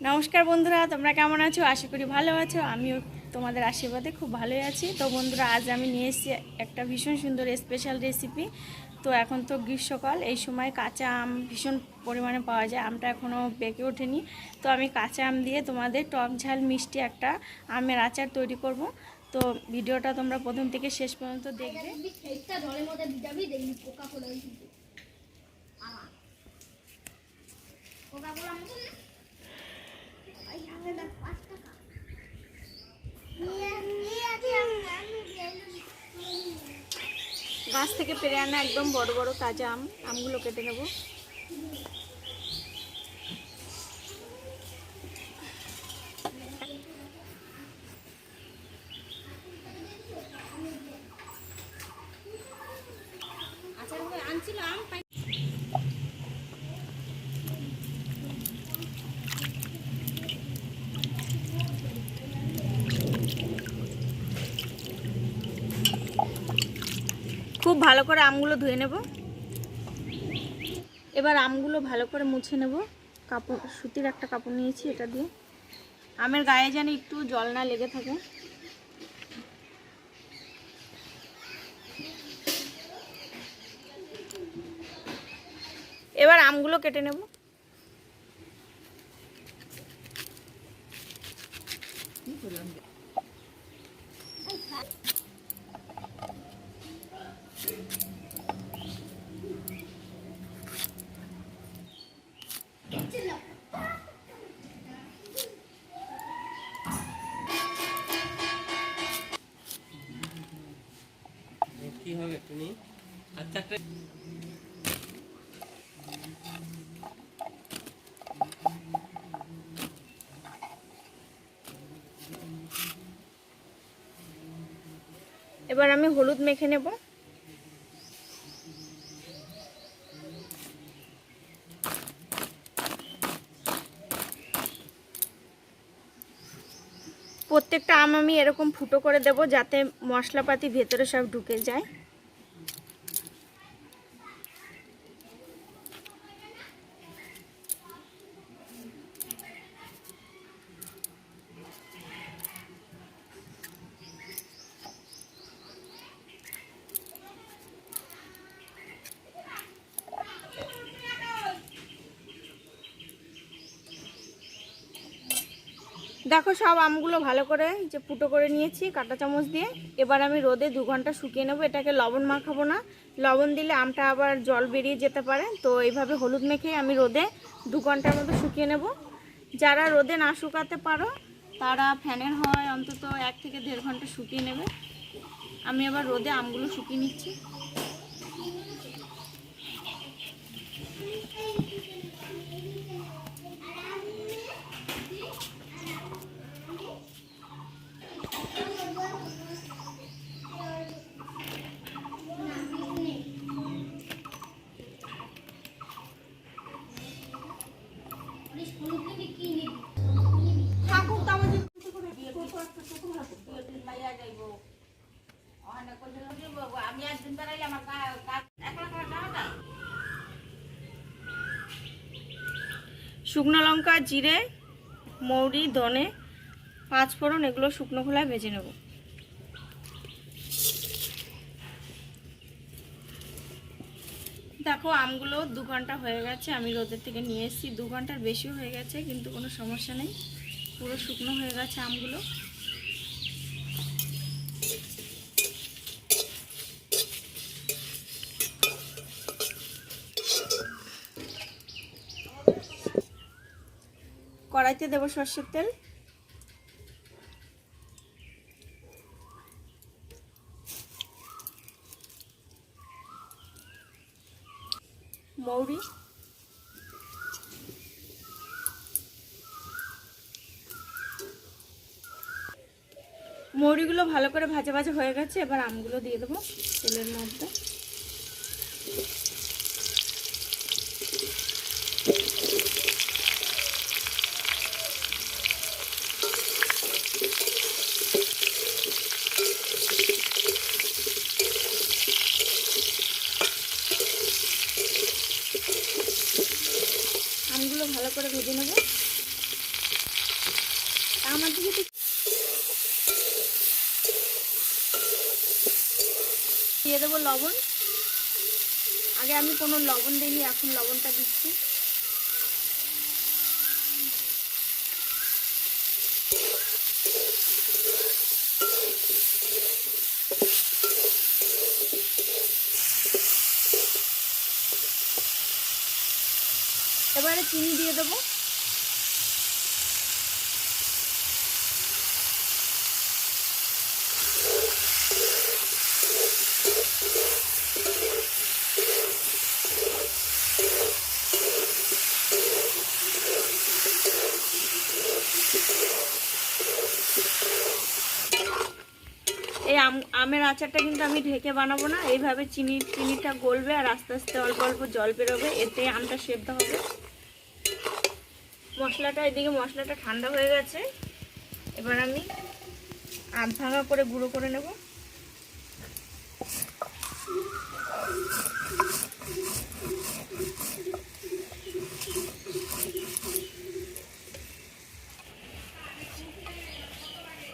নমস্কার বন্ধুরা, তোমরা কেমন আছো? আশা করি ভালো আছো। আমিও তোমাদের আশীর্বাদে খুব ভালোই আছি। তো বন্ধুরা, আজ আমি নিয়ে এসেছি একটা ভীষণ সুন্দর স্পেশাল রেসিপি। তো এখন তো গ্রীষ্মকাল, এই সময় কাঁচা আম ভীষণ পরিমাণে পাওয়া যায়। আমটা এখনও পেকে ওঠেনি। তো আমি কাঁচা আম দিয়ে তোমাদের টক ঝাল মিষ্টি একটা আমের আচার তৈরি করব। তো ভিডিওটা তোমরা প্রথম থেকে শেষ পর্যন্ত দেখবে। গাছ থেকে পেরে আনা একদম বড় বড় তাজা আমগুলো কেটে নেব। আনছিলাম খুব ভালো করে আমগুলো ধুয়ে নেব। এবার আমগুলো ভালো করে মুছে নেব। কাপড়, সুতির একটা কাপড় নিয়েছি, এটা দিয়ে আমের গায়ে যেন একটু জল না লেগে থাকে। এবার আমগুলো কেটে নেব। কি হবে তুমি? আচ্ছা, এবার আমি হলুদ মেখে নেব। প্রত্যেকটা আম আমি এরকম ফুটো করে দেব, যাতে মশলাপাতি ভেতরে সব ঢুকে যায়। দেখো, সব আমগুলো ভালো করে যে ফুটো করে নিয়েছি কাঁটা চামচ দিয়ে। এবার আমি রোদে 2 ঘন্টা শুকিয়ে নেব। এটাকে লবণ মাখাবো না, লবণ দিলে আমটা আবার জল বেরিয়ে যেতে পারে। তো এইভাবে হলুদ মেখে আমি রোদে 2 ঘন্টার মতো শুকিয়ে নেব। যারা রোদে না শুকাতে পারো তারা ফ্যানের হয় অন্তত 1 থেকে 1.5 ঘন্টা শুকিয়ে নেবে। আমি আবার রোদে আমগুলো শুকিয়ে নিচ্ছি। শুকনো লঙ্কা, জিরে, মৌরি, ধনে, 5 ফোড়ন, এগুলো শুকনো খোলায় ভেজে নেব। দেখো, আমগুলো 2 ঘন্টা হয়ে গেছে। আমি রোদের থেকে নিয়ে এসেছি। 2 ঘন্টার বেশি হয়ে গেছে, কিন্তু কোনো সমস্যা নেই, পুরো শুকনো হয়ে গেছে আমগুলো। কড়াইতে দেব সর্ষের তেল, মৌরি, মৌরিগুলো ভালো করে ভাজা ভাজা হয়ে গেছে। এবার আমগুলো দিয়ে দেবো তেলের মধ্যে। আমগুলো ভালো করে ভেজে নেব। আমার দিকে দিয়ে দেবো লবণ। আগে আমি কোনো লবণ দিইনি, এখন লবণটা দিচ্ছি। এবারে চিনি দিয়ে দেবো। এই আমের আচারটা কিন্তু আমি ঢেকে বানাবো না, এইভাবে চিনিটা গলবে আর আস্তে আস্তে অল্প অল্প জল বেরোবে, এতে আমটা সেদ্ধ হবে। এদিকে মশলাটা ঠান্ডা হয়ে গেছে, এবার আমি আধ ভাঙা করে গুঁড়ো করে নেব।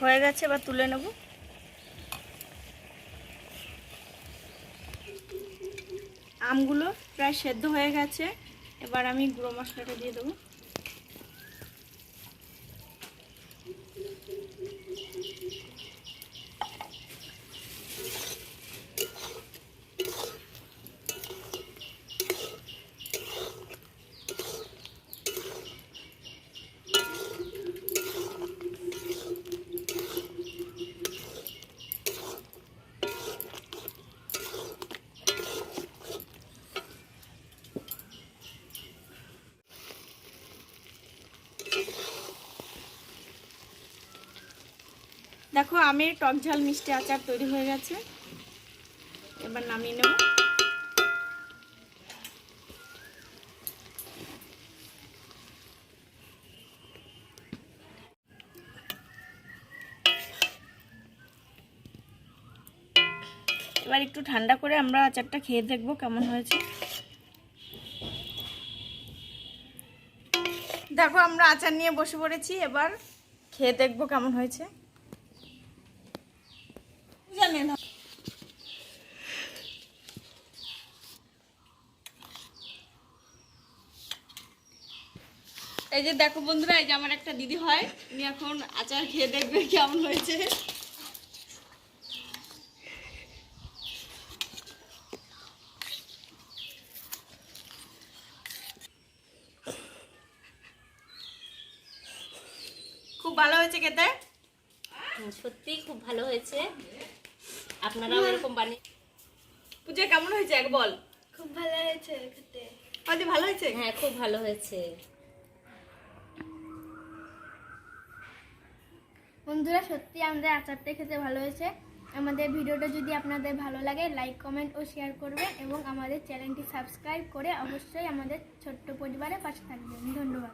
হয়ে গেছে, এবার তুলে নেব। আমগুলো প্রায় সেদ্ধ হয়ে গেছে, এবার আমি গুঁড়ো মশলাটা দিয়ে দেবো। দেখো আমের টক ঝাল মিষ্টি আচার তৈরি হয়ে গেছে, এবার নামিয়ে নেব। এবার একটু ঠান্ডা করে আমরা আচারটা খেয়ে দেখবো কেমন হয়েছে। দেখো আমরা আচার নিয়ে বসে পড়েছি, এবার খেয়ে দেখবো কেমন হয়েছে। জানেন এই যে দেখো বন্ধুরা, এই যে আমার একটা দিদি হয়, উনি এখন আচার খেয়ে দেখবে কেমন হয়েছে। খুব ভালো হয়েছে খেতে, সত্যি খুব ভালো হয়েছে। আপনারাও এরকম বানিয়ে। পূজা কেমন হয়েছে এক বল। খুব ভালো হয়েছে খেতে। হয়তো ভালো হয়েছে। হ্যাঁ, খুব ভালো হয়েছে। বন্ধুরা সত্যি আমাদের আচারটা খেতে ভালো হয়েছে। আমাদের ভিডিওটা যদি আপনাদের ভালো লাগে লাইক কমেন্ট ও শেয়ার করবেন এবং আমাদের চ্যানেলটি সাবস্ক্রাইব করে অবশ্যই আমাদের ছোট্ট পরিবারের পাশে থাকবেন। ধন্যবাদ।